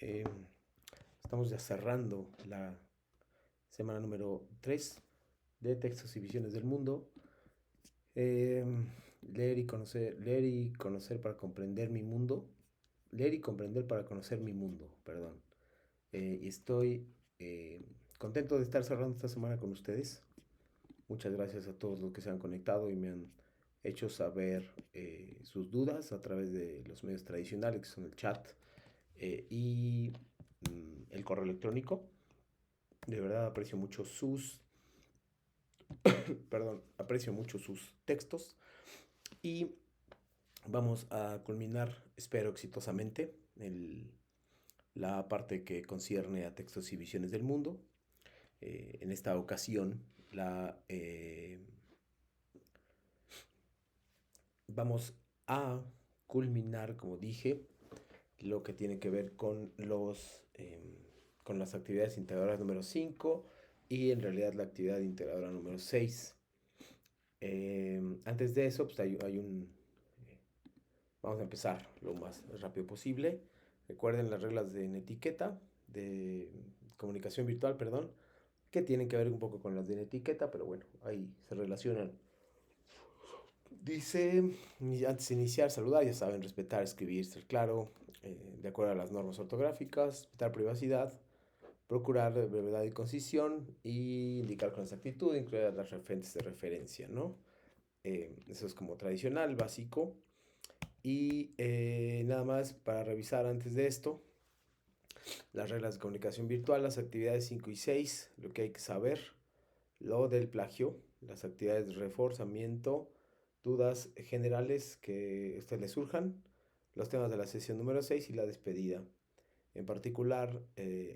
Eh, Estamos ya cerrando la semana número 3 de Textos y Visiones del Mundo. Eh, leer y conocer para comprender mi mundo. Leer y comprender para conocer mi mundo, perdón. Y estoy contento de estar cerrando esta semana con ustedes. Muchas gracias a todos los que se han conectado y me han hecho saber sus dudas a través de los medios tradicionales, que son el chat y el correo electrónico. De verdad aprecio mucho aprecio mucho sus textos y vamos a culminar, espero exitosamente, la parte que concierne a textos y visiones del mundo. En esta ocasión vamos a culminar, como dije, lo que tiene que ver con las actividades integradoras número 5 y en realidad la actividad integradora número 6. Antes de eso, pues vamos a empezar lo más rápido posible. Recuerden las reglas de etiqueta, de comunicación virtual, perdón, que tienen que ver un poco con las de etiqueta, pero bueno, ahí se relacionan. Dice, antes de iniciar, saludar, ya saben, respetar, escribir, ser claro, de acuerdo a las normas ortográficas, respetar privacidad, procurar brevedad y concisión y indicar con exactitud, incluir las referentes de referencia, ¿no? Eso es como tradicional, básico. Y nada más para revisar antes de esto, las reglas de comunicación virtual, las actividades 5 y 6, lo que hay que saber, lo del plagio, las actividades de reforzamiento, dudas generales que a usted le surjan, los temas de la sesión número 6 y la despedida. En particular,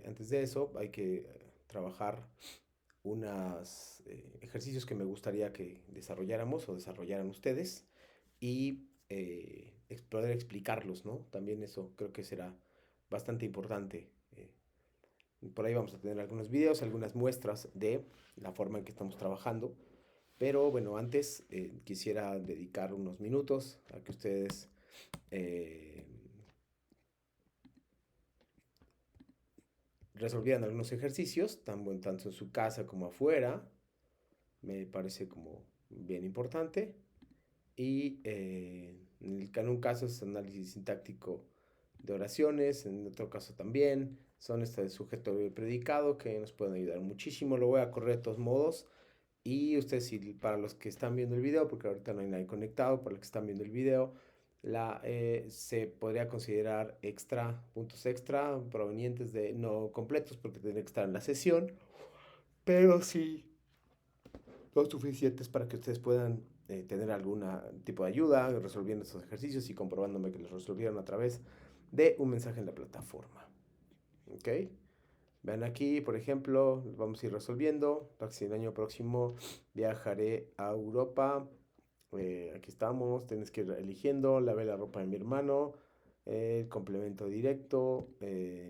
antes de eso, hay que trabajar unos ejercicios que me gustaría que desarrolláramos o desarrollaran ustedes y poder explicarlos, ¿no? También eso creo que será bastante importante. Por ahí vamos a tener algunos videos, algunas muestras de la forma en que estamos trabajando. Pero bueno, antes quisiera dedicar unos minutos a que ustedes eh, resolvieran algunos ejercicios, tanto en su casa como afuera. Me parece como bien importante. Y en un caso es análisis sintáctico de oraciones, en otro caso también son este de sujeto y predicado que nos pueden ayudar muchísimo. Lo voy a correr de todos modos. Y ustedes, si, para los que están viendo el video, porque ahorita no hay nadie conectado, para los que están viendo el video, se podría considerar extra, puntos extra provenientes de no completos, porque tendría que estar en la sesión, pero sí lo suficientes para que ustedes puedan tener algún tipo de ayuda resolviendo estos ejercicios y comprobándome que los resolvieron a través de un mensaje en la plataforma. ¿Ok? Vean aquí, por ejemplo, vamos a ir resolviendo. El año próximo viajaré a Europa. Aquí estamos, tienes que ir eligiendo. Lavé la ropa de mi hermano. El complemento directo.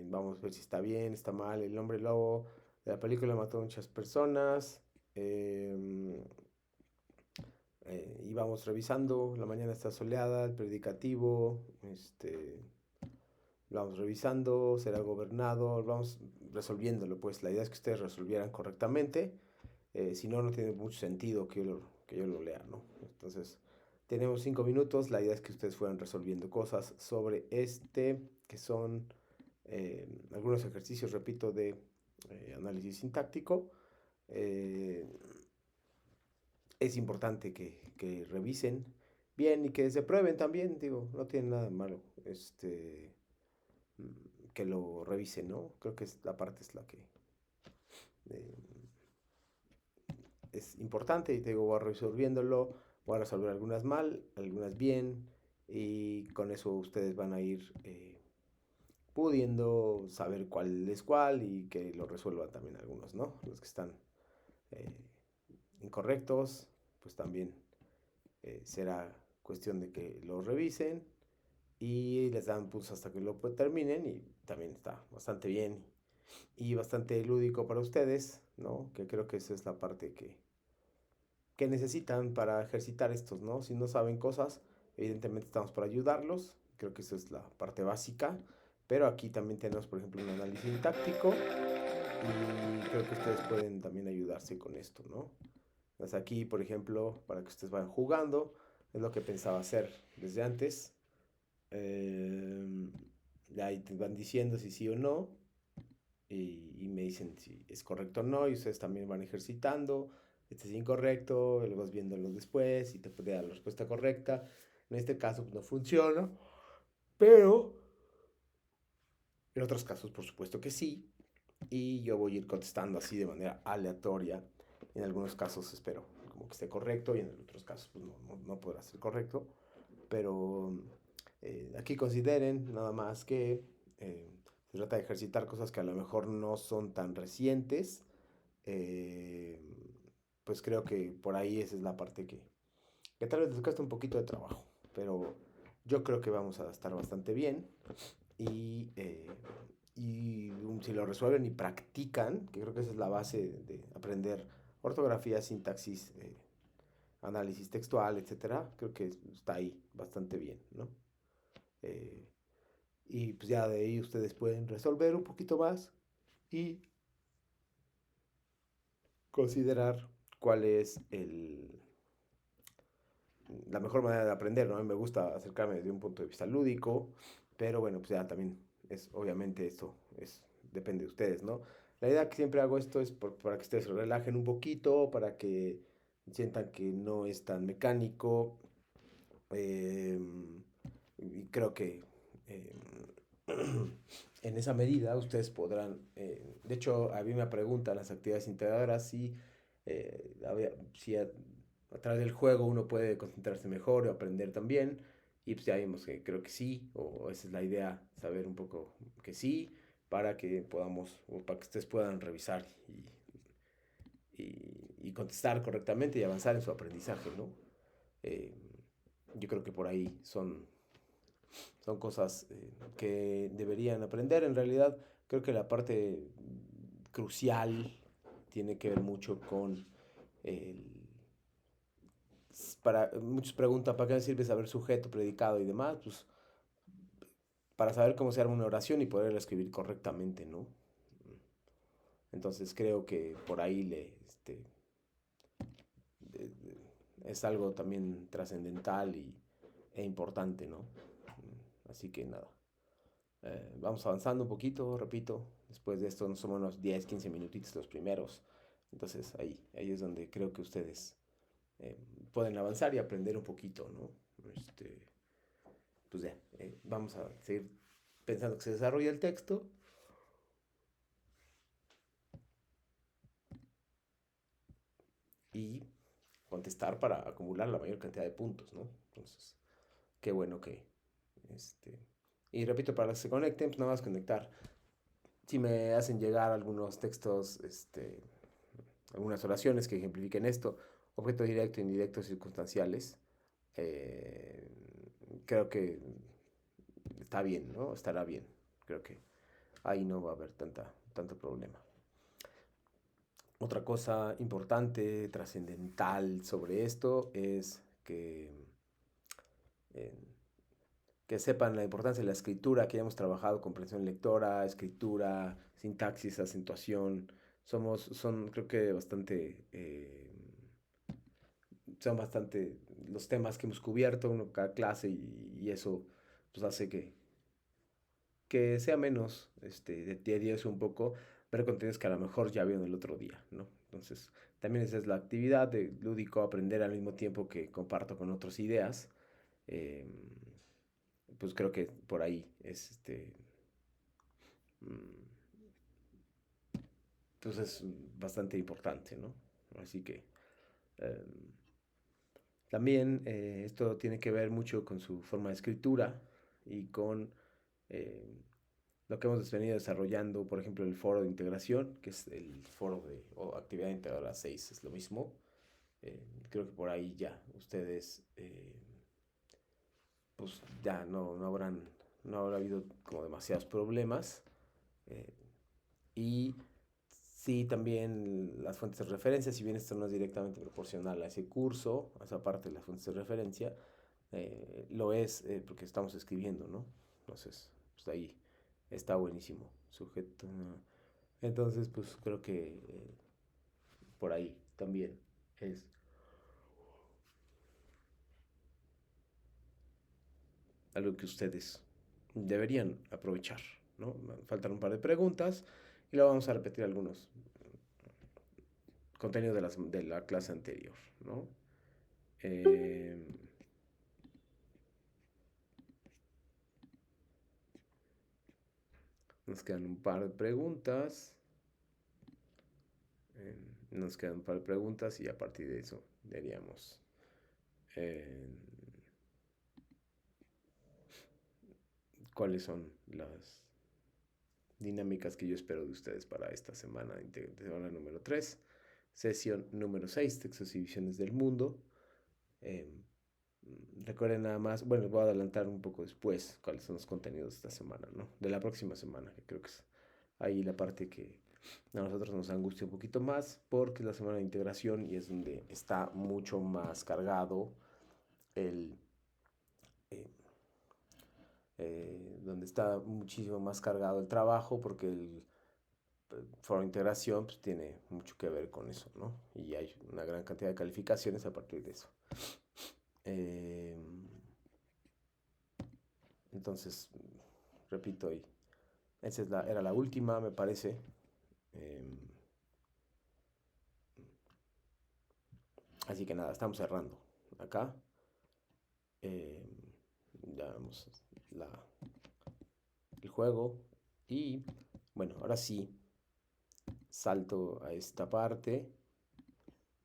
Vamos a ver si está bien, está mal. El hombre lobo de la película mató a muchas personas. Eh, y vamos revisando. La mañana está soleada, el predicativo. Lo vamos revisando, será gobernado, vamos resolviéndolo, pues la idea es que ustedes resolvieran correctamente, si no, no tiene mucho sentido que yo lo lea, ¿no? Entonces, tenemos 5 minutos, la idea es que ustedes fueran resolviendo cosas sobre que son algunos ejercicios, repito, de análisis sintáctico. Eh, es importante que revisen bien y que se prueben también, digo, no tiene nada de malo. Que lo revisen, ¿no? Creo que la parte es la que eh, es importante y te digo, voy resolviéndolo, voy a resolver algunas mal, algunas bien y con eso ustedes van a ir pudiendo saber cuál es cuál y que lo resuelvan también algunos, ¿no? Los que están eh, incorrectos, pues también será cuestión de que lo revisen y les dan pulso hasta que lo terminen y también está bastante bien y bastante lúdico para ustedes, ¿no? Que creo que esa es la parte que necesitan para ejercitar estos, ¿no? Si no saben cosas, evidentemente estamos para ayudarlos, creo que esa es la parte básica, Pero aquí también tenemos, por ejemplo, un análisis sintáctico y creo que ustedes pueden también ayudarse con esto, ¿no? Entonces aquí, por ejemplo, para que ustedes vayan jugando, es lo que pensaba hacer desde antes. Eh, Ahí te van diciendo si sí o no y me dicen si es correcto o no y ustedes también van ejercitando. Este es incorrecto, lo vas viéndolo después y te puede dar la respuesta correcta. En este caso pues, no funciona, pero en otros casos por supuesto que sí. Y yo voy a ir contestando así de manera aleatoria. En algunos casos espero como que esté correcto y en otros casos pues, no podrá ser correcto. Pero aquí consideren nada más que se trata de ejercitar cosas que a lo mejor no son tan recientes. Eh, pues creo que por ahí esa es la parte que tal vez les cuesta un poquito de trabajo. Pero yo creo que vamos a estar bastante bien. Y, eh, y si lo resuelven y practican, que creo que esa es la base de aprender ortografía, sintaxis, análisis textual, etcétera, creo que está ahí bastante bien, ¿no? Eh, y pues ya de ahí ustedes pueden resolver un poquito más y considerar cuál es la mejor manera de aprender, ¿no? A mí me gusta acercarme desde un punto de vista lúdico, pero bueno, pues ya también es, obviamente esto depende de ustedes, ¿no? La idea que siempre hago esto es para que ustedes se relajen un poquito, para que sientan que no es tan mecánico, eh, y creo que eh, en esa medida ustedes podrán, de hecho, a mí me preguntan las actividades integradoras si a través del juego uno puede concentrarse mejor o aprender también. Y pues ya vimos que creo que sí, o esa es la idea, saber un poco que sí, para que podamos, o para que ustedes puedan revisar y contestar correctamente y avanzar en su aprendizaje, ¿no? Eh, yo creo que por ahí son cosas que deberían aprender. En realidad, creo que la parte crucial tiene que ver mucho con el... Muchos preguntan, ¿para qué me sirve saber sujeto, predicado y demás? Pues para saber cómo se arma una oración y poderla escribir correctamente, ¿no? Entonces creo que por ahí es algo también trascendental e importante, ¿no? Así que nada. Vamos avanzando un poquito, repito. Después de esto, no somos unos 10, 15 minutitos los primeros. Entonces ahí es donde creo que ustedes eh, pueden avanzar y aprender un poquito, ¿no? Este, pues ya, vamos a seguir pensando que se desarrolla el texto y contestar para acumular la mayor cantidad de puntos, ¿no? Entonces, qué bueno que... Este, y repito, para los que se conecten, pues nada más conectar. Si me hacen llegar algunos textos, algunas oraciones que ejemplifiquen esto, objeto directo, indirecto, circunstanciales, eh, creo que está bien, ¿no? Estará bien. Creo que ahí no va a haber tanto problema. Otra cosa importante, trascendental sobre esto es eh, que sepan la importancia de la escritura, que ya hemos trabajado comprensión lectora, escritura, sintaxis, acentuación. Son creo que son bastante los temas que hemos cubierto en cada clase y eso pues hace que sea menos de tedioso un poco ver contenidos que a lo mejor ya vieron el otro día, ¿no? Entonces, también esa es la actividad de lúdico, aprender al mismo tiempo que comparto con otras ideas. Eh, pues creo que por ahí es mm, pues es bastante importante, ¿no? Así que eh, también esto tiene que ver mucho con su forma de escritura y con eh, lo que hemos venido desarrollando, por ejemplo, el foro de integración, que es el foro de o actividad integradora 6 es lo mismo. Creo que por ahí ya ustedes, pues ya no habrá habido como demasiados problemas. Eh, y sí, también las fuentes de referencia, si bien esto no es directamente proporcional a ese curso, a esa parte de las fuentes de referencia, lo es porque estamos escribiendo, ¿no? Entonces, pues ahí Está buenísimo. Sujeto. Entonces, pues creo que por ahí también es algo que ustedes deberían aprovechar, ¿no? Faltan un par de preguntas y luego vamos a repetir algunos contenidos de la clase anterior, ¿no? Eh, nos quedan un par de preguntas. eh, nos quedan un par de preguntas y a partir de eso diríamos eh, cuáles son las dinámicas que yo espero de ustedes para esta semana, de semana número 3, sesión número 6, textos y visiones del mundo. Eh, recuerden nada más, bueno, les voy a adelantar un poco después cuáles son los contenidos de esta semana, ¿no? De la próxima semana, que creo que es ahí la parte que a nosotros nos angustia un poquito más, porque es la semana de integración y es donde está mucho más cargado el... Eh, donde está muchísimo más cargado el trabajo, porque el foro de integración pues, tiene mucho que ver con eso, ¿no? Y hay una gran cantidad de calificaciones a partir de eso. Eh, entonces, repito, y esa es era la última, me parece. Eh, así que nada, estamos cerrando acá. Eh, ya vemos la, el juego. Y bueno, ahora sí, salto a esta parte,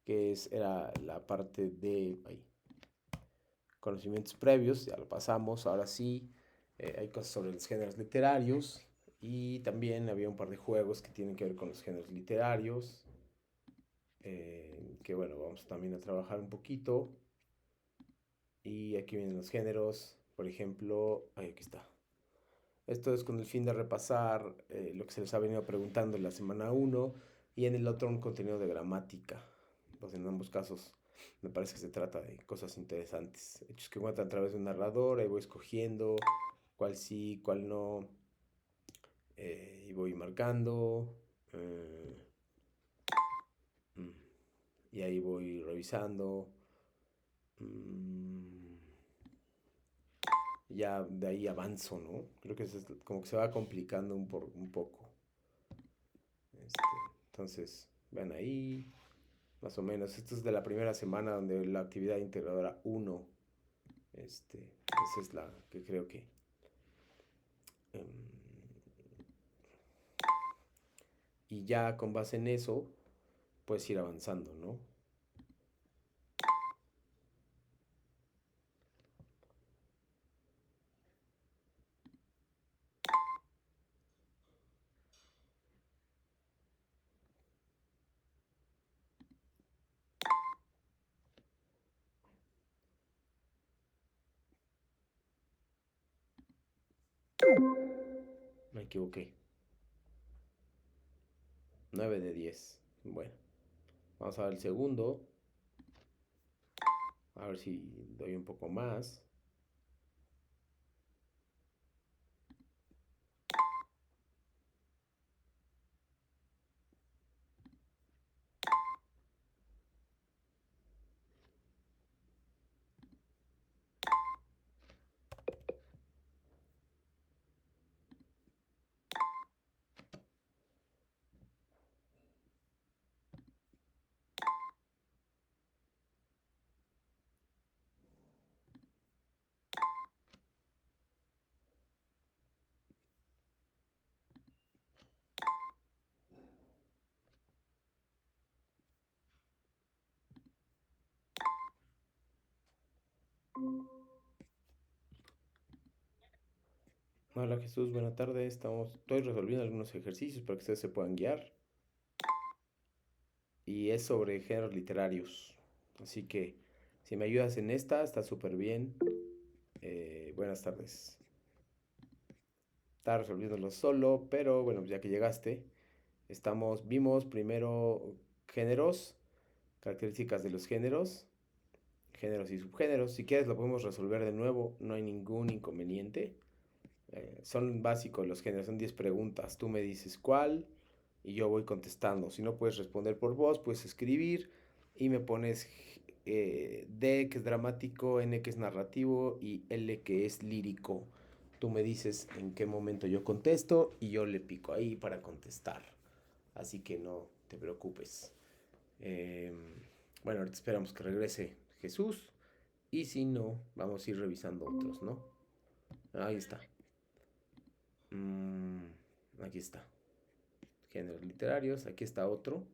que era la parte de conocimientos previos, ya lo pasamos, ahora sí, hay cosas sobre los géneros literarios y también había un par de juegos que tienen que ver con los géneros literarios, que bueno, vamos también a trabajar un poquito. Y aquí vienen los géneros, por ejemplo, aquí está. Esto es con el fin de repasar lo que se les ha venido preguntando en la semana uno y en el otro un contenido de gramática. Pues en ambos casos me parece que se trata de cosas interesantes. Hechos que cuentan a través de un narrador, ahí voy escogiendo cuál sí, cuál no, y voy marcando. eh, mm, y ahí voy revisando. mm, ya de ahí avanzo, ¿no? Creo que como que se va complicando un poco. Este, entonces, vean ahí, más o menos. Esto es de la primera semana donde la actividad integradora uno, esa es la que creo que... em, y ya con base en eso, puedes ir avanzando, ¿no? Me equivoqué. 9 de 10. Bueno, vamos a ver el segundo. A ver si doy un poco más. Hola Jesús, buena tarde. Estoy resolviendo algunos ejercicios para que ustedes se puedan guiar. Y es sobre géneros literarios. Así que si me ayudas en esta, está súper bien. Buenas tardes. Estaba resolviéndolo solo, pero bueno, ya que llegaste, vimos primero géneros, características de los géneros, géneros y subgéneros. Si quieres lo podemos resolver de nuevo, no hay ningún inconveniente. Son básicos los géneros, son 10 preguntas. Tú me dices cuál y yo voy contestando. Si no puedes responder por voz, puedes escribir y me pones D que es dramático, N que es narrativo y L que es lírico. Tú me dices en qué momento yo contesto y yo le pico ahí para contestar. Así que no te preocupes. Eh, bueno, ahorita esperamos que regrese Jesús y si no, vamos a ir revisando otros, ¿no? Ahí está. Mm, aquí está. Géneros literarios. Aquí está otro.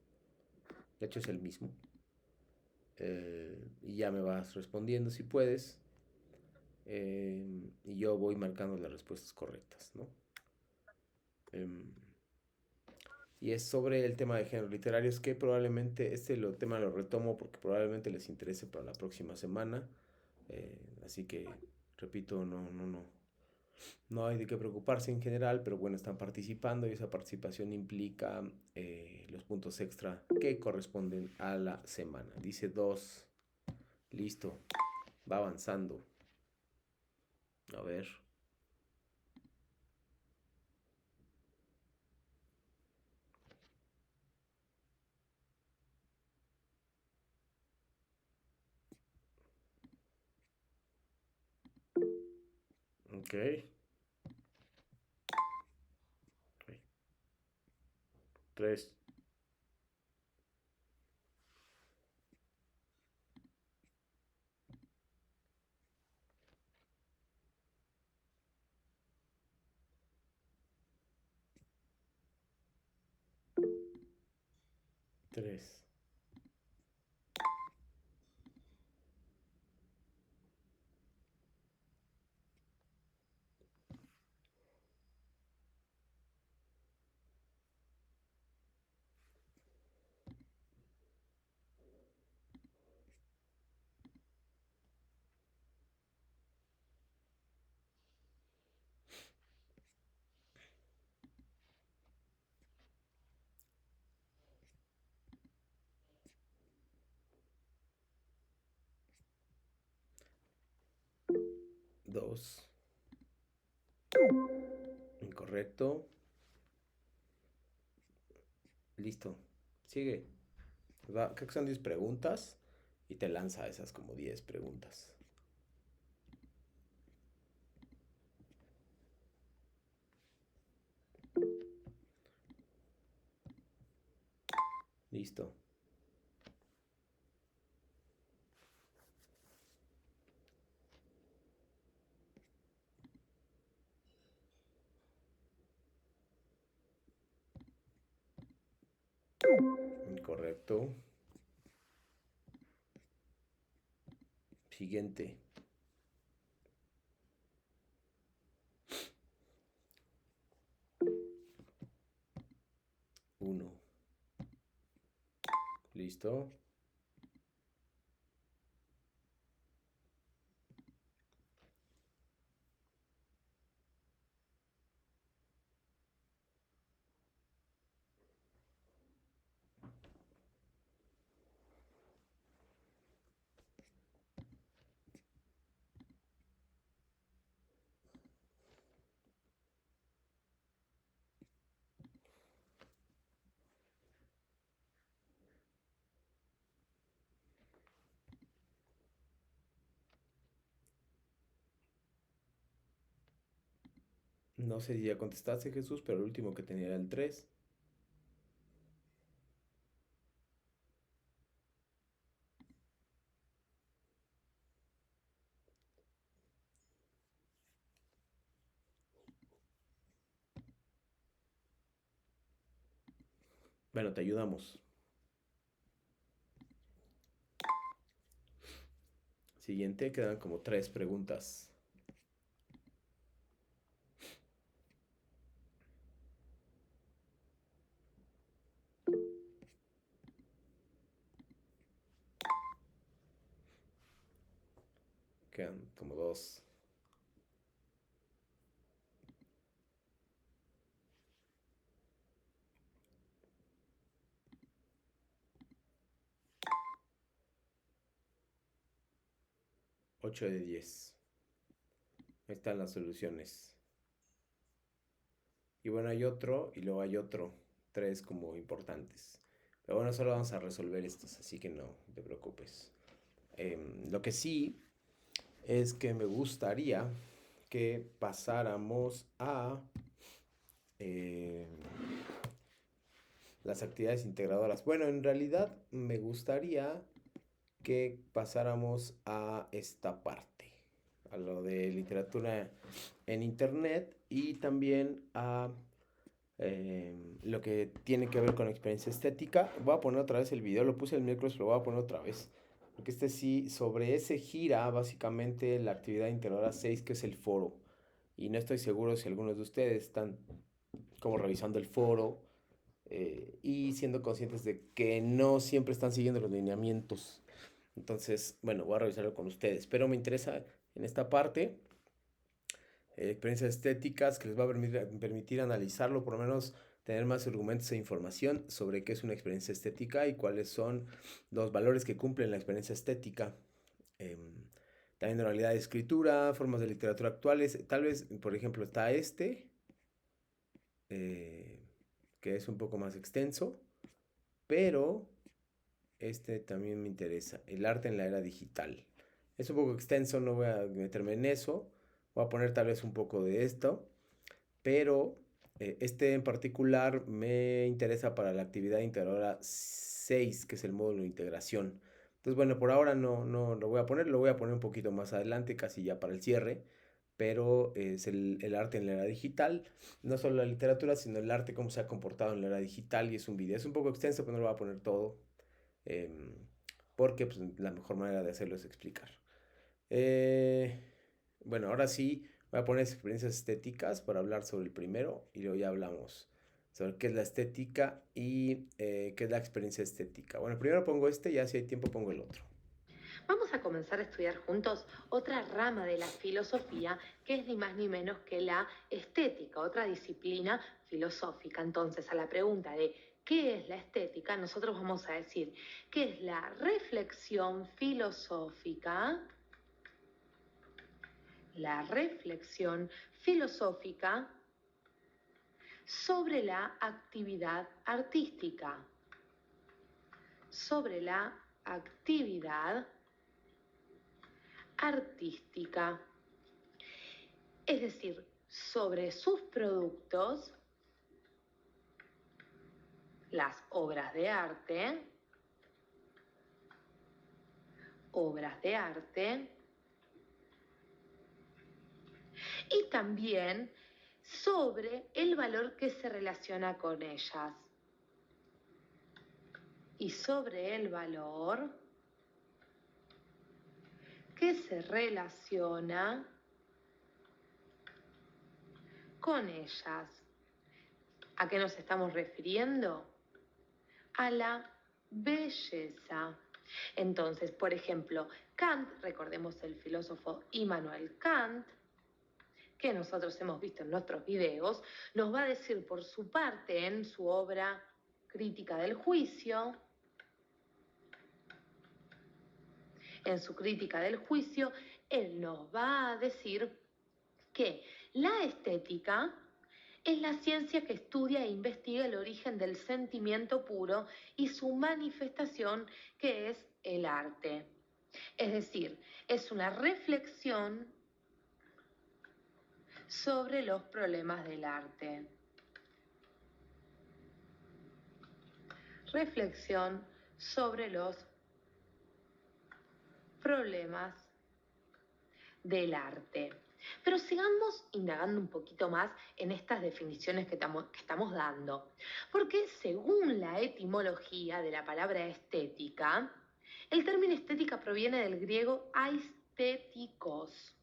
De hecho es el mismo. Y ya me vas respondiendo si puedes. Y yo voy marcando las respuestas correctas, ¿no? Em, y es sobre el tema de géneros literarios que probablemente tema lo retomo porque probablemente les interese para la próxima semana. Así que, repito, no hay de qué preocuparse en general, pero bueno, están participando y esa participación implica los puntos extra que corresponden a la semana. Dice 2, listo, va avanzando. A ver, ok. 3, 3. Dos. Incorrecto. Listo. Sigue. Creo que son 10 preguntas y te lanza esas como 10 preguntas. Listo. Incorrecto. Siguiente. Uno. Listo. No sé si ya contestaste, Jesús, pero el último que tenía era el 3. Bueno, te ayudamos. Siguiente, quedan como 3 preguntas. Quedan como 2. 8 de 10. Ahí están las soluciones. y bueno, hay otro, y luego hay otro, tres como importantes. Pero bueno, solo vamos a resolver estos, así que no te preocupes. Lo que sí es que me gustaría que pasáramos a eh, las actividades integradoras. Bueno, en realidad me gustaría que pasáramos a esta parte, a lo de literatura en internet y también a lo que tiene que ver con experiencia estética. Voy a poner otra vez el video, lo puse el miércoles, pero lo voy a poner otra vez. Porque este sí, sobre ese gira básicamente la actividad integradora 6 que es el foro. Y no estoy seguro si algunos de ustedes están como revisando el foro y siendo conscientes de que no siempre están siguiendo los lineamientos. Entonces, bueno, voy a revisarlo con ustedes. Pero me interesa en esta parte experiencias estéticas que les va a permitir analizarlo, por lo menos tener más argumentos e información sobre qué es una experiencia estética y cuáles son los valores que cumplen la experiencia estética. También oralidad de escritura, formas de literatura actuales. Tal vez, por ejemplo, está eh, que es un poco más extenso, pero este también me interesa. El arte en la era digital. Es un poco extenso, no voy a meterme en eso. Voy a poner tal vez un poco de esto, pero este en particular me interesa para la actividad integradora 6 que es el módulo de integración. Entonces, bueno, por ahora no lo voy a poner, lo voy a poner un poquito más adelante, casi ya para el cierre, pero es el arte en la era digital, no solo la literatura, sino el arte, cómo se ha comportado en la era digital, y es un video, es un poco extenso, pero no lo voy a poner todo, eh, porque pues, la mejor manera de hacerlo es explicar. Eh, bueno, ahora sí voy a poner experiencias estéticas para hablar sobre el primero y luego ya hablamos sobre qué es la estética y qué es la experiencia estética. Bueno, primero pongo este, ya si hay tiempo pongo el otro. Vamos a comenzar a estudiar juntos otra rama de la filosofía que es ni más ni menos que la estética, otra disciplina filosófica. Entonces, a la pregunta de ¿qué es la estética? Nosotros vamos a decir que es la reflexión filosófica sobre la actividad artística, sobre la actividad artística, es decir, sobre sus productos, las obras de arte, y también sobre el valor que se relaciona con ellas. Y sobre el valor que se relaciona con ellas. ¿A qué nos estamos refiriendo? A la belleza. Entonces, por ejemplo, Kant, recordemos el filósofo Immanuel Kant, que nosotros hemos visto en nuestros videos, nos va a decir por su parte en su obra Crítica del Juicio, él nos va a decir que la estética es la ciencia que estudia e investiga el origen del sentimiento puro y su manifestación, que es el arte. Es decir, es una reflexión sobre los problemas del arte. Reflexión sobre los problemas del arte. Pero sigamos indagando un poquito más en estas definiciones que estamos dando, porque según la etimología de la palabra estética, el término estética proviene del griego aesthetikos.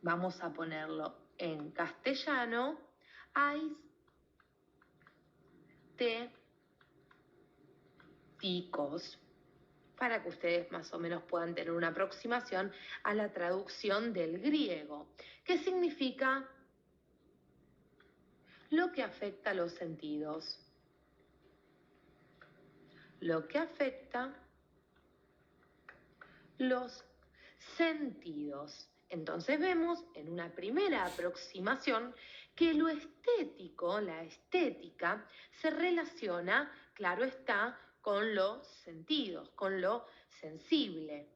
Vamos a ponerlo en castellano, aesthetikos, para que ustedes más o menos puedan tener una aproximación a la traducción del griego, que significa lo que afecta a los sentidos. Lo que afecta los sentidos. Entonces vemos en una primera aproximación que lo estético, la estética, se relaciona, claro está, con los sentidos, con lo sensible,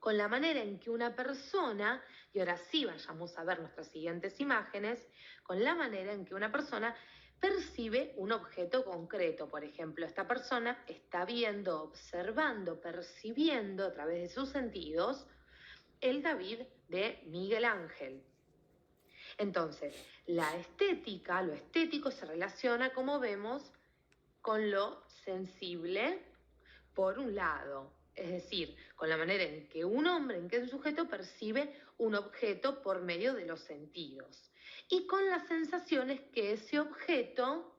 con la manera en que una persona, y ahora sí vayamos a ver nuestras siguientes imágenes, con la manera en que una persona percibe un objeto concreto. Por ejemplo, esta persona está viendo, observando, percibiendo a través de sus sentidos el David de Miguel Ángel. Entonces, la estética, lo estético se relaciona, como vemos, con lo sensible, por un lado, es decir, con la manera en que un hombre, en que un sujeto percibe un objeto por medio de los sentidos, y con las sensaciones que ese objeto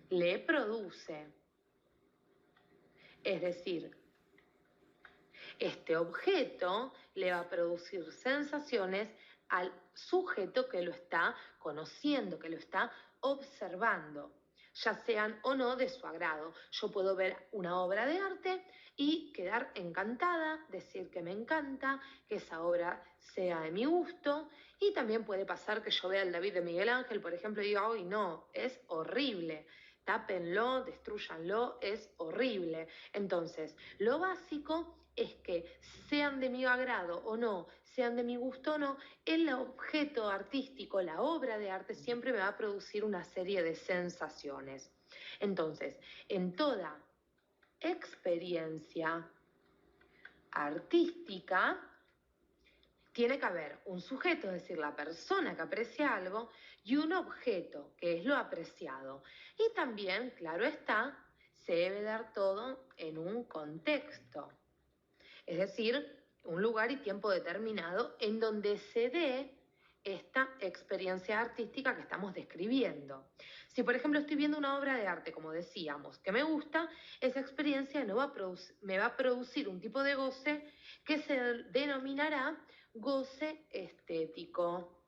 le produce. Es decir, este objeto le va a producir sensaciones al sujeto que lo está conociendo, que lo está observando, ya sean o no de su agrado. Yo puedo ver una obra de arte y quedar encantada, decir que me encanta, que esa obra sea de mi gusto, y también puede pasar que yo vea el David de Miguel Ángel, por ejemplo, y diga, hoy no, es horrible, tápenlo, destruyanlo, es horrible. Entonces, lo básico es que sean de mi agrado o no, sean de mi gusto o no, el objeto artístico, la obra de arte siempre me va a producir una serie de sensaciones. Entonces, en toda experiencia artística tiene que haber un sujeto, es decir, la persona que aprecia algo, y un objeto, que es lo apreciado. Y también, claro está, se debe dar todo en un contexto, es decir, un lugar y tiempo determinado en donde se dé esta experiencia artística que estamos describiendo. Si, por ejemplo, estoy viendo una obra de arte, como decíamos, que me gusta, esa experiencia no me va a producir un tipo de goce que se denominará goce estético.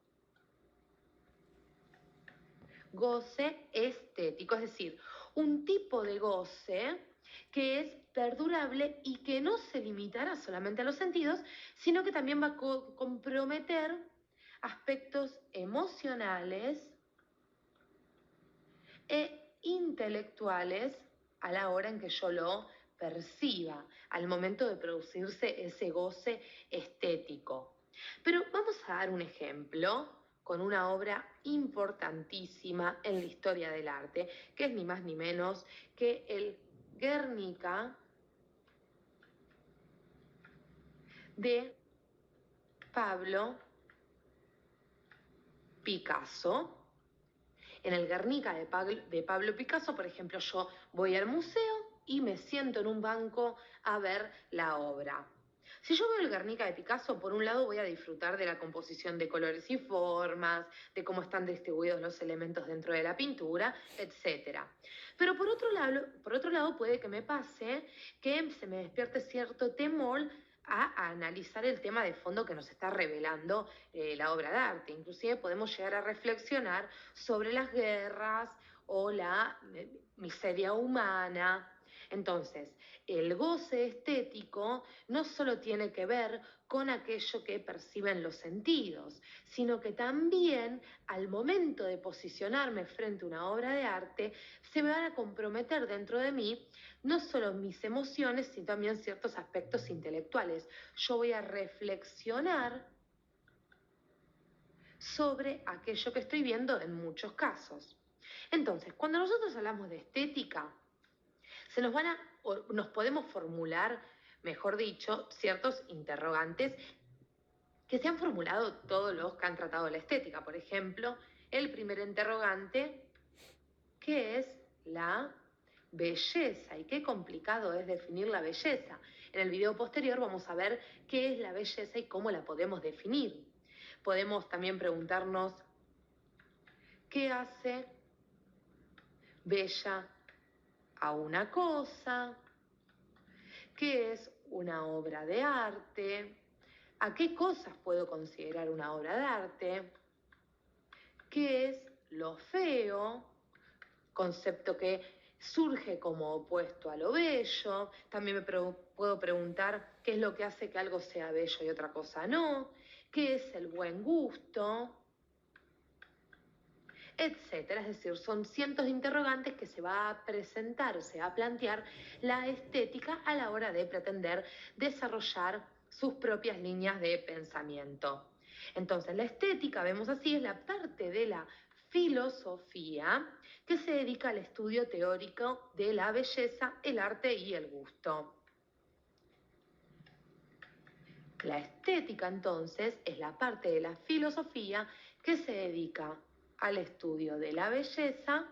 Goce estético, es decir, un tipo de goce que es perdurable y que no se limitará solamente a los sentidos, sino que también va a comprometer aspectos emocionales e intelectuales a la hora en que yo lo perciba, al momento de producirse ese goce estético. Pero vamos a dar un ejemplo con una obra importantísima en la historia del arte, que es ni más ni menos que el Guernica de Pablo Picasso. En el Guernica de Pablo Picasso, por ejemplo, yo voy al museo y me siento en un banco a ver la obra. Si yo veo el Guernica de Picasso, por un lado voy a disfrutar de la composición de colores y formas, de cómo están distribuidos los elementos dentro de la pintura, etc. Pero por otro lado puede que me pase que se me despierte cierto temor a analizar el tema de fondo que nos está revelando la obra de arte. Inclusive podemos llegar a reflexionar sobre las guerras o la miseria humana. Entonces, el goce estético no solo tiene que ver con aquello que perciben los sentidos, sino que también al momento de posicionarme frente a una obra de arte, se me van a comprometer dentro de mí no solo mis emociones, sino también ciertos aspectos intelectuales. Yo voy a reflexionar sobre aquello que estoy viendo en muchos casos. Entonces, cuando nosotros hablamos de estética, nos podemos formular, mejor dicho, ciertos interrogantes que se han formulado todos los que han tratado la estética. Por ejemplo, el primer interrogante, ¿qué es la belleza? Y qué complicado es definir la belleza. En el video posterior vamos a ver qué es la belleza y cómo la podemos definir. Podemos también preguntarnos qué hace bella a una cosa, qué es una obra de arte, a qué cosas puedo considerar una obra de arte, qué es lo feo, concepto que surge como opuesto a lo bello. También puedo preguntar qué es lo que hace que algo sea bello y otra cosa no, qué es el buen gusto, etcétera. Es decir, son cientos de interrogantes que se va a presentar, se va a plantear la estética a la hora de pretender desarrollar sus propias líneas de pensamiento. Entonces, la estética, vemos así, es la parte de la filosofía que se dedica al estudio teórico de la belleza, el arte y el gusto. La estética, entonces, es la parte de la filosofía que se dedica al estudio de la belleza,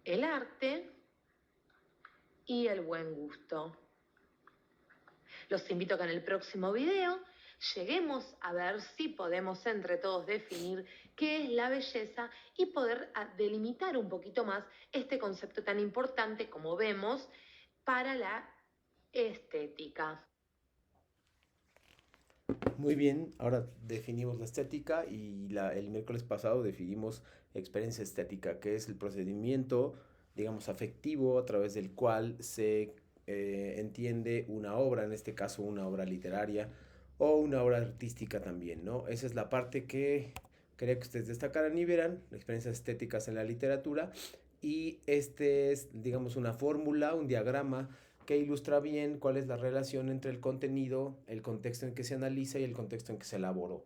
el arte y el buen gusto. Los invito a que en el próximo video lleguemos a ver si podemos entre todos definir qué es la belleza y poder delimitar un poquito más este concepto tan importante como vemos para la estética. Muy bien, ahora definimos la estética y el miércoles pasado definimos experiencia estética, que es el procedimiento, digamos, afectivo a través del cual se entiende una obra, en este caso una obra literaria o una obra artística también, ¿no? Esa es la parte que quería que ustedes destacaran y vieran, experiencias estéticas en la literatura, y este es, digamos, una fórmula, un diagrama que ilustra bien cuál es la relación entre el contenido, el contexto en que se analiza y el contexto en que se elaboró.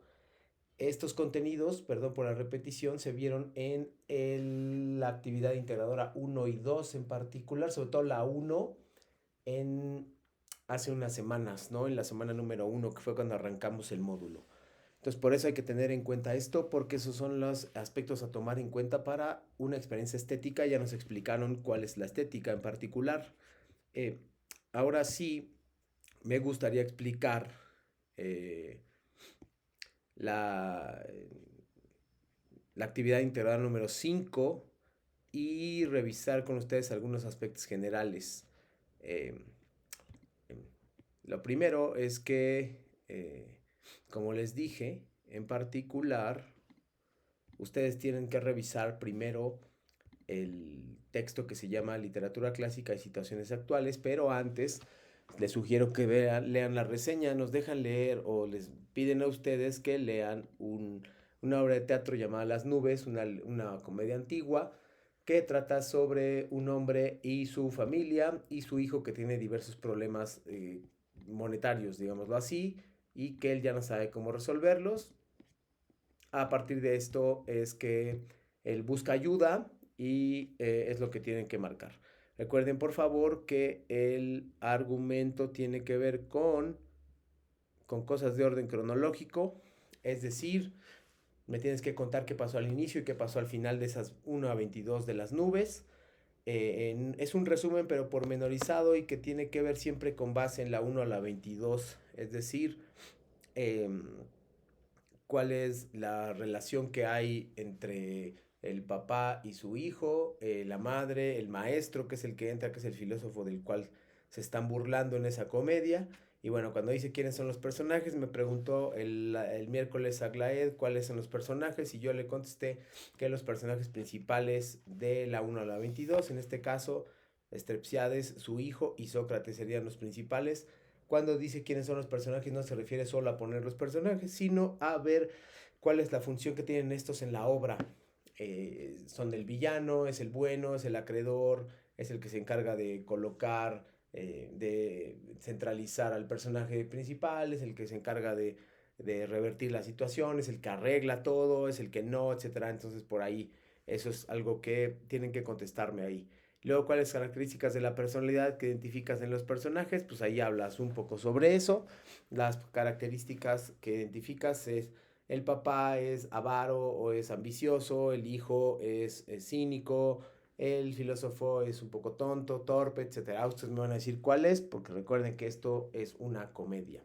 Estos contenidos, perdón por la repetición, se vieron en la actividad integradora 1 y 2 en particular, sobre todo la 1 en hace unas semanas, ¿no? En la semana número 1, que fue cuando arrancamos el módulo. Entonces, por eso hay que tener en cuenta esto, porque esos son los aspectos a tomar en cuenta para una experiencia estética. Ya nos explicaron cuál es la estética en particular. Eh, Ahora sí, me gustaría explicar eh, la, la actividad integral número 5 y revisar con ustedes algunos aspectos generales. Eh, lo primero es que, como les dije, en particular, ustedes tienen que revisar primero el texto que se llama Literatura Clásica y Situaciones Actuales, pero antes les sugiero que lean la reseña, nos dejan leer o les piden a ustedes que lean una obra de teatro llamada Las Nubes, una comedia antigua que trata sobre un hombre y su familia y su hijo que tiene diversos problemas monetarios, digámoslo así, y que él ya no sabe cómo resolverlos. A partir de esto es que él busca ayuda y es lo que tienen que marcar. Recuerden por favor que el argumento tiene que ver con cosas de orden cronológico, es decir, me tienes que contar qué pasó al inicio y qué pasó al final de esas 1 a 22 de las nubes. Es un resumen pero pormenorizado y que tiene que ver siempre con base en la 1 a la 22, es decir, eh, cuál es la relación que hay entre el papá y su hijo, la madre, el maestro, que es el que entra, que es el filósofo del cual se están burlando en esa comedia. Y bueno, cuando dice quiénes son los personajes, me preguntó el miércoles Aglaed cuáles son los personajes y yo le contesté que los personajes principales de la 1 a la 22, en este caso, Strepsiades, su hijo y Sócrates serían los principales. Cuando dice quiénes son los personajes, no se refiere solo a poner los personajes, sino a ver cuál es la función que tienen estos en la obra. Son el villano, es el bueno, es el acreedor, es el que se encarga de colocar, de centralizar al personaje principal, es el que se encarga de revertir la situación, es el que arregla todo, es el que no, etcétera. Entonces, por ahí, eso es algo que tienen que contestarme ahí. Luego, ¿cuáles características de la personalidad que identificas en los personajes? Pues ahí hablas un poco sobre eso. Las características que identificas es el papá es avaro o es ambicioso, el hijo es cínico, el filósofo es un poco tonto, torpe, etcétera. Ustedes me van a decir cuál es, porque recuerden que esto es una comedia.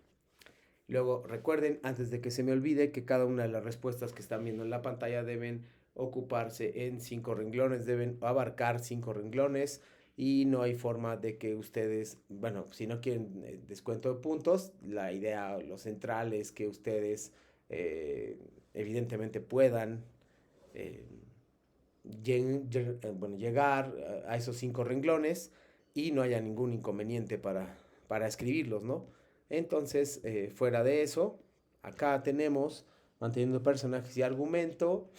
Luego, recuerden, antes de que se me olvide, que cada una de las respuestas que están viendo en la pantalla deben ocuparse en 5 renglones, deben abarcar 5 renglones y no hay forma de que ustedes, bueno, si no quieren descuento de puntos, la idea, lo central es que ustedes evidentemente puedan eh, llegar a esos 5 renglones y no haya ningún inconveniente para escribirlos, ¿no? Entonces, fuera de eso, Acá tenemos manteniendo personajes y argumento.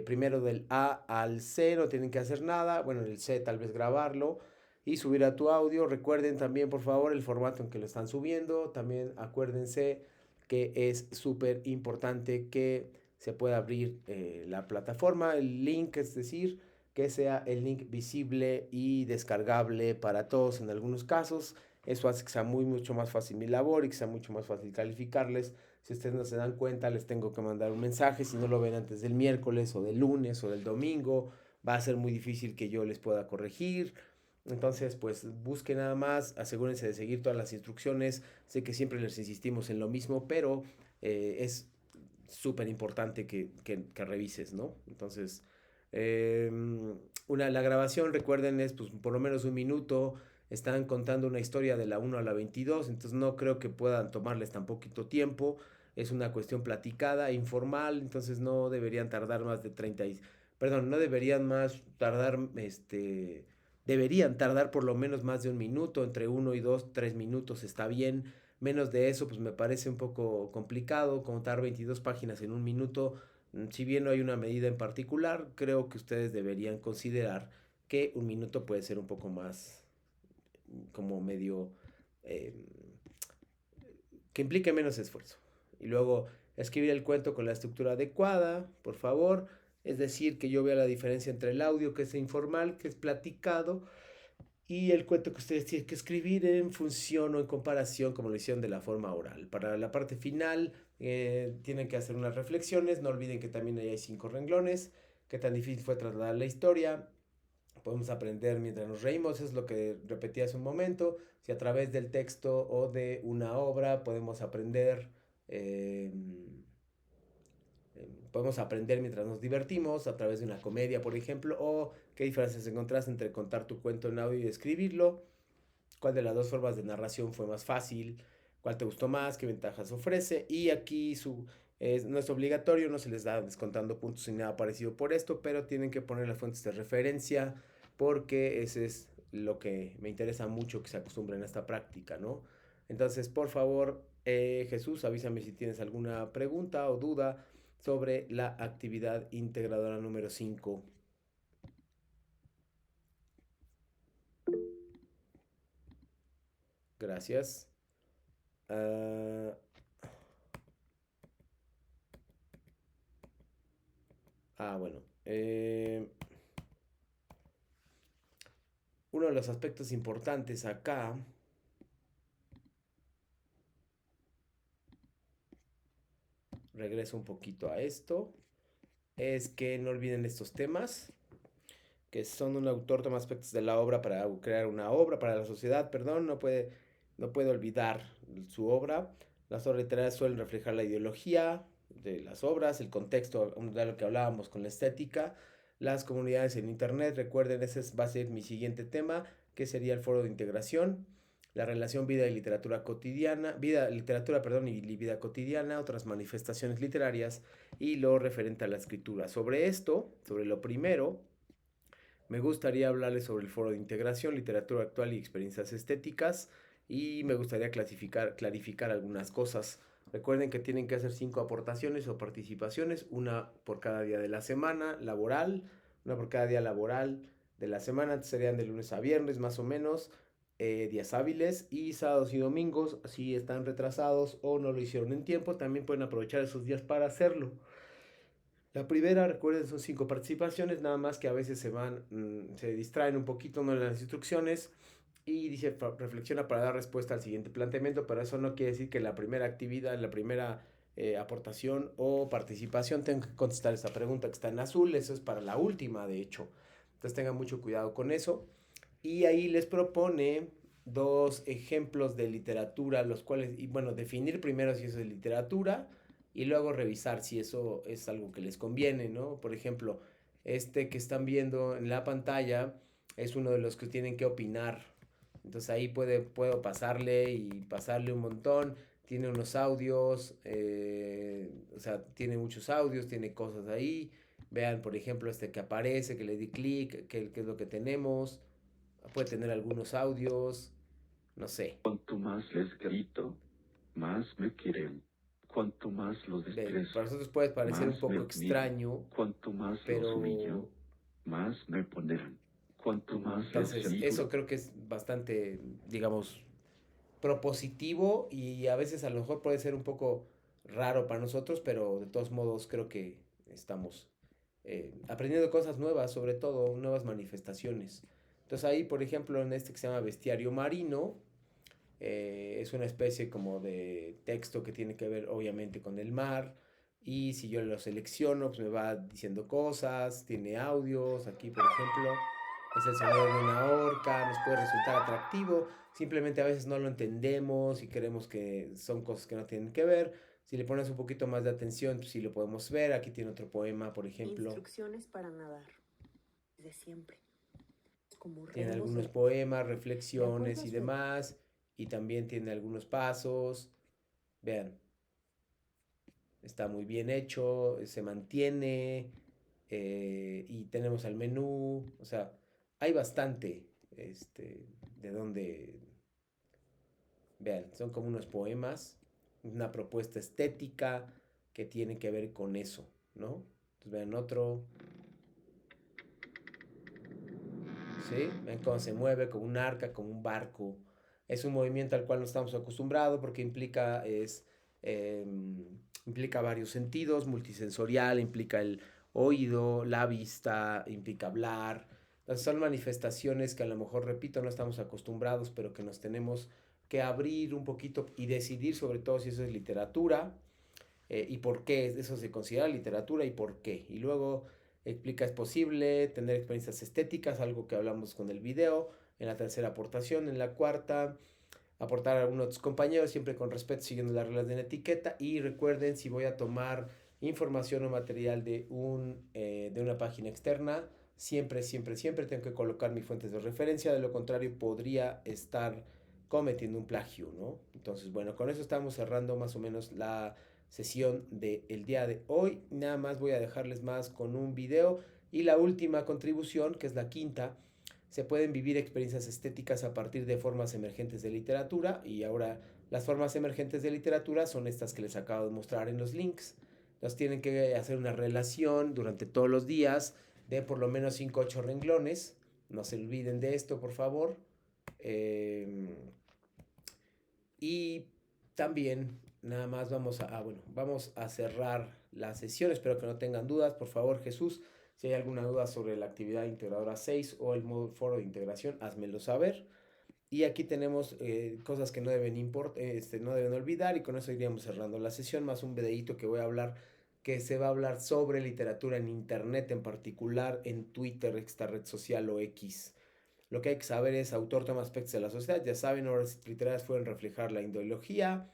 Primero del A al C no tienen que hacer nada. Bueno, el C tal vez grabarlo y subir a tu audio. Recuerden también, por favor, el formato en que lo están subiendo. También acuérdense que es súper importante que se pueda abrir la plataforma, el link, es decir, que sea el link visible y descargable para todos en algunos casos. Eso hace que sea mucho más fácil mi labor y que sea mucho más fácil calificarles. Si ustedes no se dan cuenta, les tengo que mandar un mensaje. Si no lo ven antes del miércoles o del lunes o del domingo, va a ser muy difícil que yo les pueda corregir. Entonces, pues busquen nada más, asegúrense de seguir todas las instrucciones. Sé que siempre les insistimos en lo mismo, pero es súper importante que revises, ¿no? Entonces, eh, la grabación, recuerden, es pues, por lo menos un minuto. Están contando una historia de la 1 a la 22, entonces no creo que puedan tomarles tan poquito tiempo. Es una cuestión platicada, informal, entonces no deberían tardar más de 30 perdón, no deberían más tardar, deberían tardar por lo menos más de un minuto, entre 1 y 2, 3 minutos está bien. Menos de eso, pues me parece un poco complicado contar 22 páginas en un minuto. Si bien no hay una medida en particular, creo que ustedes deberían considerar que un minuto puede ser un poco más como medio eh, que implique menos esfuerzo. Y luego escribir el cuento con la estructura adecuada, por favor. Es decir, que yo vea la diferencia entre el audio que es informal, que es platicado, y el cuento que ustedes tienen que escribir en función o en comparación como lo hicieron de la forma oral. Para la parte final tienen que hacer unas reflexiones, no olviden que también hay 5 renglones, qué tan difícil fue trasladar la historia, podemos aprender mientras nos reímos, es lo que repetí hace un momento, si a través del texto o de una obra eh, podemos aprender mientras nos divertimos, a través de una comedia, por ejemplo, o qué diferencias encontraste entre contar tu cuento en audio y escribirlo, cuál de las dos formas de narración fue más fácil, cuál te gustó más, qué ventajas ofrece, y aquí no es obligatorio, no se les da descontando puntos ni nada parecido por esto, pero tienen que poner las fuentes de referencia porque ese es lo que me interesa mucho que se acostumbren a esta práctica, ¿no? Entonces, por favor, Jesús, avísame si tienes alguna pregunta o duda sobre la actividad integradora número 5. Gracias. Uh, bueno. Uno de los aspectos importantes acá regreso un poquito a esto, es que no olviden estos temas, que son un autor toma aspectos de la obra para crear una obra, para la sociedad, perdón, no puede olvidar su obra. Las obras literarias suelen reflejar la ideología de las obras, el contexto de lo que hablábamos con la estética, las comunidades en internet, recuerden, ese va a ser mi siguiente tema, que sería el foro de integración, la relación vida y literatura cotidiana, literatura, perdón, y vida cotidiana, otras manifestaciones literarias y lo referente a la escritura. Sobre esto, sobre lo primero, me gustaría hablarles sobre el foro de integración, literatura actual y experiencias estéticas y me gustaría clarificar algunas cosas. Recuerden que tienen que hacer 5 aportaciones o participaciones, una por cada día de la semana laboral, una por cada día laboral de la semana, serían de lunes a viernes más o menos, días hábiles y sábados y domingos, si están retrasados o no lo hicieron en tiempo, también pueden aprovechar esos días para hacerlo. La primera, recuerden, son 5 participaciones, nada más que a veces se distraen un poquito, no en las instrucciones, y dice, reflexiona para dar respuesta al siguiente planteamiento, pero eso no quiere decir que la primera actividad, la primera aportación o participación tenga que contestar esa pregunta que está en azul, eso es para la última, de hecho. Entonces tengan mucho cuidado con eso. Y ahí les propone 2 ejemplos de literatura, los cuales, y bueno, definir primero si eso es literatura y luego revisar si eso es algo que les conviene, ¿no? Por ejemplo, este que están viendo en la pantalla es uno de los que tienen que opinar. Entonces ahí puedo pasarle y pasarle un montón. Tiene unos audios, o sea, tiene muchos audios, tiene cosas ahí. Vean, por ejemplo, este que aparece, que le di clic, que es lo que tenemos. Puede tener algunos audios, no sé. Cuanto más les grito, más me quieren. Cuanto más los desprecio, Para nosotros puede parecer un más me poco admiran. extraño, Cuanto más los humillo, pero más me ponderan. Cuanto más los entonces celebro, eso creo que es bastante, digamos, propositivo y a veces a lo mejor puede ser un poco raro para nosotros, pero de todos modos creo que estamos aprendiendo cosas nuevas, sobre todo nuevas manifestaciones. Entonces ahí, por ejemplo, en este que se llama bestiario marino, es una especie como de texto que tiene que ver obviamente con el mar. Y si yo lo selecciono, pues me va diciendo cosas, tiene audios. Aquí, por ejemplo, es el sonido de una orca, nos puede resultar atractivo. Simplemente a veces no lo entendemos y creemos que son cosas que no tienen que ver. Si le pones un poquito más de atención, pues sí lo podemos ver. Aquí tiene otro poema, por ejemplo. Instrucciones para nadar, desde siempre. Como Tiene remos algunos de poemas, acuerdo reflexiones a y su edad. demás. Y también tiene algunos pasos. Vean, está muy bien hecho, se mantiene y tenemos el menú, o sea, hay bastante de donde, vean, son como unos poemas, una propuesta estética que tiene que ver con eso, ¿no? Entonces vean otro, ¿sí? Ven cómo se mueve como un arca, como un barco. Es un movimiento al cual no estamos acostumbrados porque eh, implica varios sentidos, multisensorial, implica el oído, la vista, implica hablar. Entonces son manifestaciones que a lo mejor, repito, no estamos acostumbrados, pero que nos tenemos que abrir un poquito y decidir sobre todo si eso es literatura y por qué eso se considera literatura y por qué. Y luego explica es posible tener experiencias estéticas, algo que hablamos con el video, en la tercera aportación, en la cuarta aportar a algunos de tus compañeros, siempre con respeto, siguiendo las reglas de la etiqueta. Y recuerden, si voy a tomar información o material de una página externa, siempre tengo que colocar mis fuentes de referencia, de lo contrario podría estar cometiendo un plagio, ¿no? Entonces, bueno, con eso estamos cerrando más o menos la sesión del día de hoy. Nada más voy a dejarles más con un video y la última contribución, que es la quinta. Se pueden vivir experiencias estéticas a partir de formas emergentes de literatura y ahora las formas emergentes de literatura son estas que les acabo de mostrar en los links. Entonces tienen que hacer una relación durante todos los días de por lo menos 5 o 8 renglones. No se olviden de esto, por favor. Y también nada más vamos a cerrar la sesión. Espero que no tengan dudas. Por favor, Jesús, si hay alguna duda sobre la actividad integradora 6 o el modo foro de integración, házmelo saber. Y aquí tenemos cosas que no no deben olvidar y con eso iríamos cerrando la sesión, más un videíto que voy a hablar, que se va a hablar sobre literatura en internet, en particular en Twitter, esta red social o X. Lo que hay que saber es, autor toma aspectos de la sociedad, ya saben, obras literarias pueden reflejar la ideología,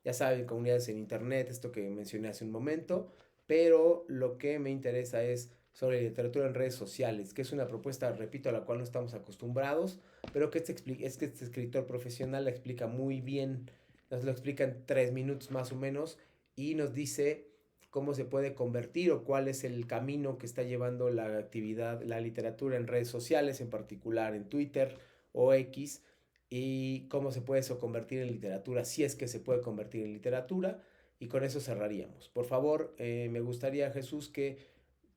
ya saben, comunidades en internet, esto que mencioné hace un momento, pero lo que me interesa es sobre literatura en redes sociales, que es una propuesta, repito, a la cual no estamos acostumbrados, pero que es que este escritor profesional la explica muy bien, nos lo explica en 3 minutos más o menos, y nos dice cómo se puede convertir o cuál es el camino que está llevando la actividad, la literatura en redes sociales, en particular en Twitter o X, y cómo se puede eso convertir en literatura, si es que se puede convertir en literatura, y con eso cerraríamos. Por favor, me gustaría, Jesús, que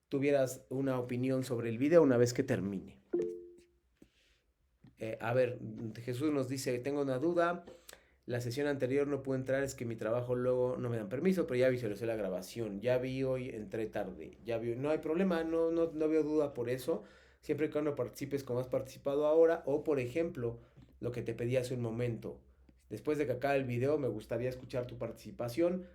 tuvieras una opinión sobre el video una vez que termine. A ver, Jesús nos dice, tengo una duda, la sesión anterior no pude entrar, es que mi trabajo luego no me dan permiso, pero ya visualicé la grabación. Ya vi hoy, entré tarde. Ya vi, no hay problema, no veo duda por eso. Siempre y cuando participes como has participado ahora. O por ejemplo, lo que te pedí hace un momento. Después de que acabe el video, me gustaría escuchar tu participación,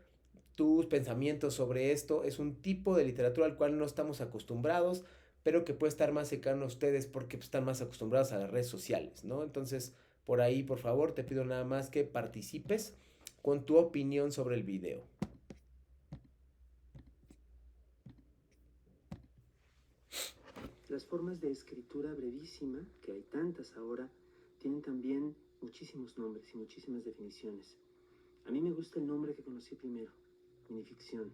tus pensamientos sobre esto. Es un tipo de literatura al cual no estamos acostumbrados, pero que puede estar más cercano a ustedes porque pues, están más acostumbrados a las redes sociales, ¿no? Entonces, por ahí, por favor, te pido nada más que participes con tu opinión sobre el video. Las formas de escritura brevísima, que hay tantas ahora, tienen también muchísimos nombres y muchísimas definiciones. A mí me gusta el nombre que conocí primero, minificción.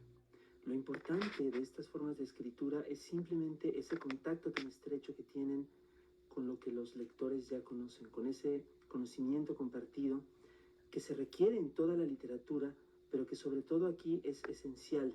Lo importante de estas formas de escritura es simplemente ese contacto tan estrecho que tienen con lo que los lectores ya conocen, con ese conocimiento compartido que se requiere en toda la literatura pero que sobre todo aquí es esencial.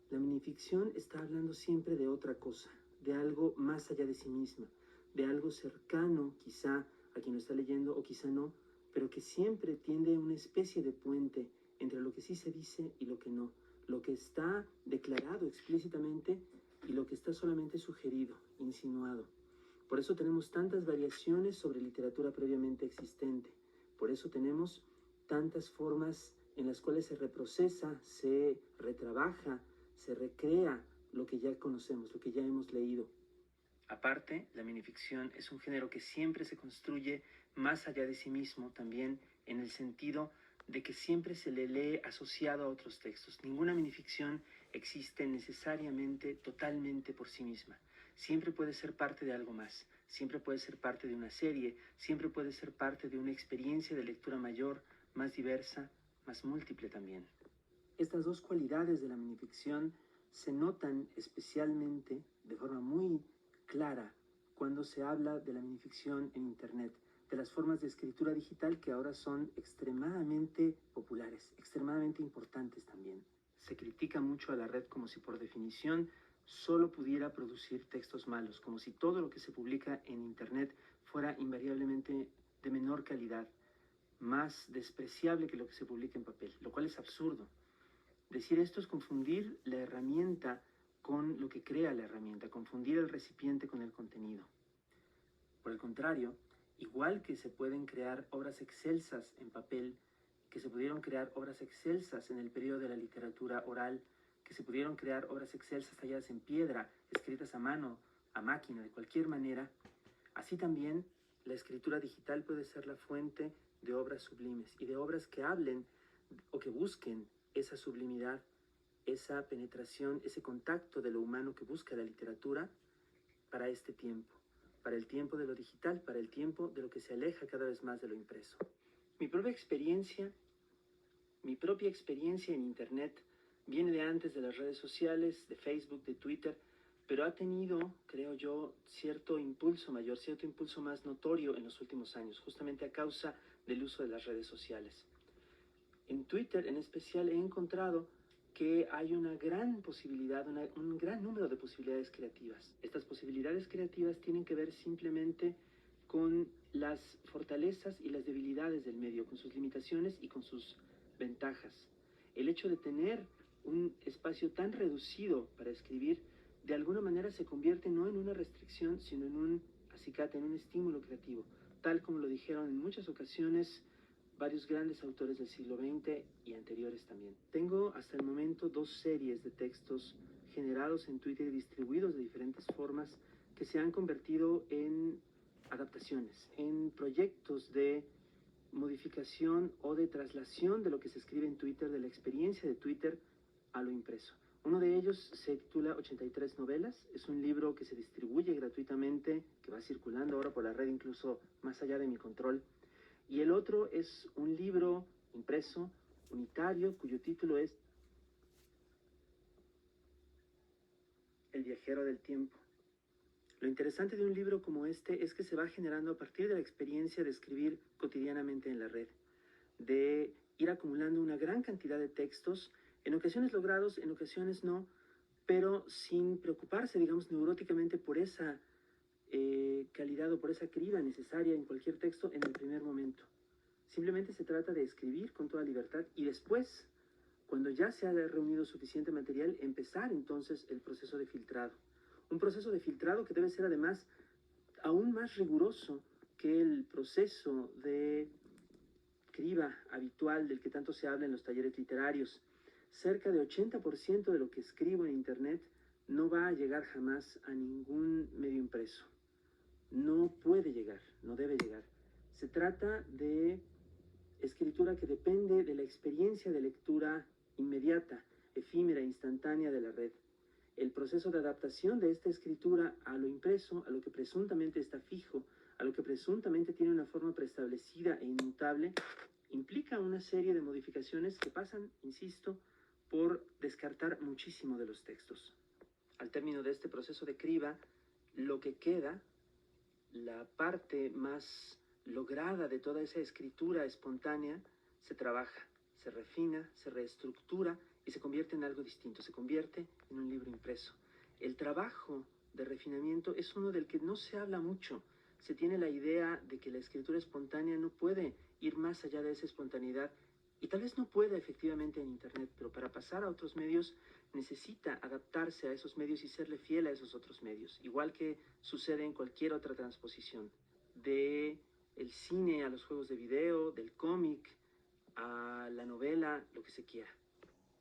La minificción está hablando siempre de otra cosa, de algo más allá de sí misma, de algo cercano quizá a quien lo está leyendo o quizá no, pero que siempre tiende una especie de puente entre lo que sí se dice y lo que no, lo que está declarado explícitamente y lo que está solamente sugerido, insinuado. Por eso tenemos tantas variaciones sobre literatura previamente existente, por eso tenemos tantas formas en las cuales se reprocesa, se retrabaja, se recrea lo que ya conocemos, lo que ya hemos leído. Aparte, la minificción es un género que siempre se construye más allá de sí mismo, también en el sentido de que siempre se le lee asociado a otros textos. Ninguna minificción existe necesariamente, totalmente por sí misma. Siempre puede ser parte de algo más, siempre puede ser parte de una serie, siempre puede ser parte de una experiencia de lectura mayor, más diversa, más múltiple también. Estas dos cualidades de la minificción se notan especialmente de forma muy clara cuando se habla de la minificción en Internet, de las formas de escritura digital que ahora son extremadamente populares, extremadamente importantes también. Se critica mucho a la red como si por definición solo pudiera producir textos malos, como si todo lo que se publica en Internet fuera invariablemente de menor calidad, más despreciable que lo que se publica en papel, lo cual es absurdo. Decir esto es confundir la herramienta con lo que crea la herramienta, confundir el recipiente con el contenido. Por el contrario, igual que se pueden crear obras excelsas en papel, que se pudieron crear obras excelsas en el periodo de la literatura oral, que se pudieron crear obras excelsas talladas en piedra, escritas a mano, a máquina, de cualquier manera, así también la escritura digital puede ser la fuente de obras sublimes y de obras que hablen o que busquen esa sublimidad, esa penetración, ese contacto de lo humano que busca la literatura para este tiempo, para el tiempo de lo digital, para el tiempo de lo que se aleja cada vez más de lo impreso. Mi propia experiencia en Internet viene de antes de las redes sociales, de Facebook, de Twitter, pero ha tenido, creo yo, cierto impulso mayor, cierto impulso más notorio en los últimos años, justamente a causa del uso de las redes sociales. En Twitter, en especial, he encontrado que hay una gran posibilidad, un gran número de posibilidades creativas. Estas posibilidades creativas tienen que ver simplemente con las fortalezas y las debilidades del medio, con sus limitaciones y con sus ventajas. El hecho de tener un espacio tan reducido para escribir, de alguna manera se convierte no en una restricción, sino en un acicate, en un estímulo creativo, tal como lo dijeron en muchas ocasiones varios grandes autores del siglo XX y anteriores también. Tengo hasta el momento 2 series de textos generados en Twitter y distribuidos de diferentes formas que se han convertido en adaptaciones, en proyectos de modificación o de traslación de lo que se escribe en Twitter, de la experiencia de Twitter a lo impreso. Uno de ellos se titula 83 novelas, es un libro que se distribuye gratuitamente, que va circulando ahora por la red incluso más allá de mi control. Y el otro es un libro impreso, unitario, cuyo título es El viajero del tiempo. Lo interesante de un libro como este es que se va generando a partir de la experiencia de escribir cotidianamente en la red, de ir acumulando una gran cantidad de textos, en ocasiones logrados, en ocasiones no, pero sin preocuparse, digamos, neuróticamente por esa calidad o por esa criba necesaria en cualquier texto en el primer momento. Simplemente se trata de escribir con toda libertad y después, cuando ya se haya reunido suficiente material, empezar entonces el proceso de filtrado. Un proceso de filtrado que debe ser además aún más riguroso que el proceso de criba habitual del que tanto se habla en los talleres literarios. Cerca de 80% de lo que escribo en Internet no va a llegar jamás a ningún medio impreso. No puede llegar, no debe llegar. Se trata de escritura que depende de la experiencia de lectura inmediata, efímera, instantánea de la red. El proceso de adaptación de esta escritura a lo impreso, a lo que presuntamente está fijo, a lo que presuntamente tiene una forma preestablecida e inmutable, implica una serie de modificaciones que pasan, insisto, por descartar muchísimo de los textos. Al término de este proceso de criba, lo que queda, la parte más lograda de toda esa escritura espontánea, se trabaja, se refina, se reestructura y se convierte en algo distinto, se convierte en un libro impreso. El trabajo de refinamiento es uno del que no se habla mucho. Se tiene la idea de que la escritura espontánea no puede ir más allá de esa espontaneidad y tal vez no pueda efectivamente en Internet, pero para pasar a otros medios necesita adaptarse a esos medios y serle fiel a esos otros medios, igual que sucede en cualquier otra transposición, de el cine a los juegos de video, del cómic a la novela, lo que se quiera.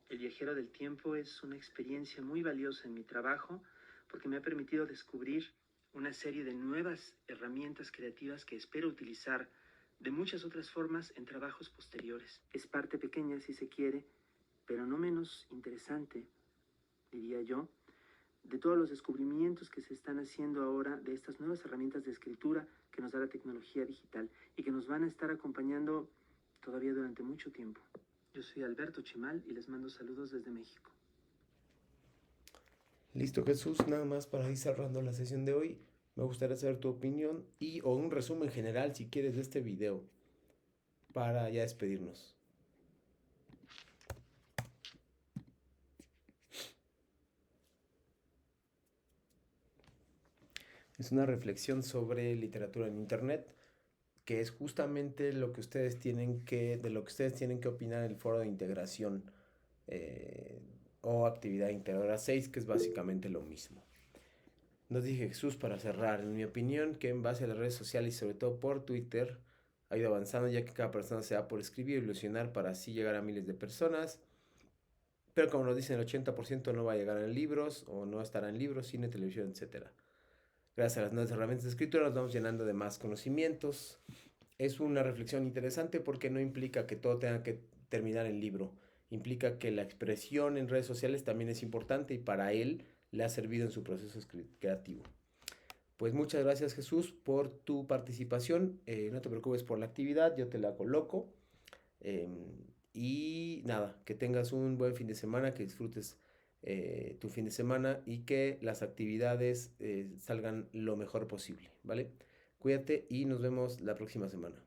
El viajero del tiempo es una experiencia muy valiosa en mi trabajo porque me ha permitido descubrir una serie de nuevas herramientas creativas que espero utilizar de muchas otras formas en trabajos posteriores. Es parte pequeña, si se quiere, pero no menos interesante, diría yo, de todos los descubrimientos que se están haciendo ahora de estas nuevas herramientas de escritura que nos da la tecnología digital y que nos van a estar acompañando todavía durante mucho tiempo. Yo soy Alberto Chimal y les mando saludos desde México. Listo, Jesús, nada más para ir cerrando la sesión de hoy. Me gustaría saber tu opinión o un resumen general, si quieres, de este video para ya despedirnos. Es una reflexión sobre literatura en Internet, que es justamente lo que ustedes tienen que opinar en el foro de integración o actividad integradora 6, que es básicamente lo mismo. Nos dije Jesús para cerrar, en mi opinión, que en base a las redes sociales y sobre todo por Twitter ha ido avanzando, ya que cada persona se da por escribir y ilusionar para así llegar a miles de personas. Pero como nos dicen, el 80% no va a llegar en libros o no estará en libros, cine, televisión, etc. Gracias a las nuevas herramientas de escritura nos vamos llenando de más conocimientos. Es una reflexión interesante porque no implica que todo tenga que terminar en libro. Implica que la expresión en redes sociales también es importante y para él le ha servido en su proceso creativo. Pues muchas gracias, Jesús, por tu participación. No te preocupes por la actividad, yo te la coloco. Y nada, que tengas un buen fin de semana, que disfrutes tu fin de semana y que las actividades salgan lo mejor posible, ¿vale? Cuídate y nos vemos la próxima semana.